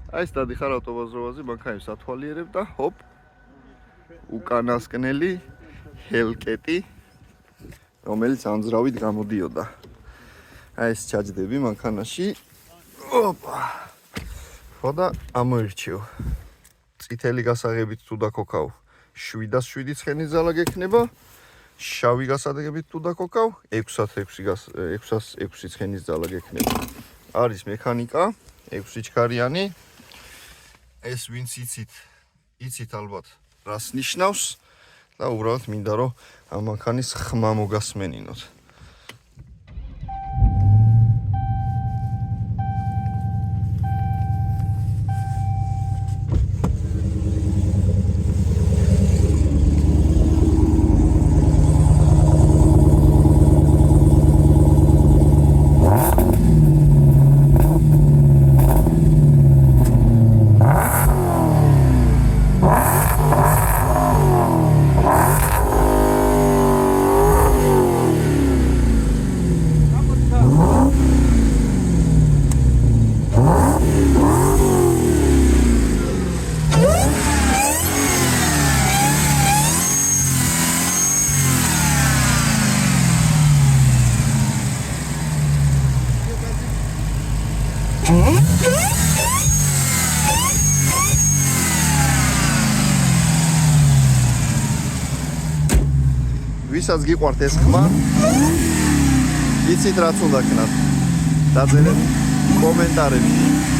აი ეს დადიხარ ავტობაზროვაზე, მანქანებს ათვალიერებ და ჰოპ. უკანასკნელი ჰელკეტი, რომელიც ანძრავით გამოდიოდა. აი ეს ჩაჯდები მანქანაში. ოპა. ხო და ამოირჩიო. წითელი გასაღებით თუ დაკოქავ 707 ცხენის ძალა გექნება. შავი გასაღებით თუ დაკოქავ 606 ცხენის ძალა გექნება. არის მექანიკა, 6 ჩქარიანი. ეს ვინც იცით ალბათ რას ნიშნავს და უბრალოდ მინდა რომ ამ მანქანის ხმა მოგასმენინოთ. ვისაც გიყვართ ეს ხმა, იცით რაც უნდა ქნათ. დაწერეთ კომენტარებში.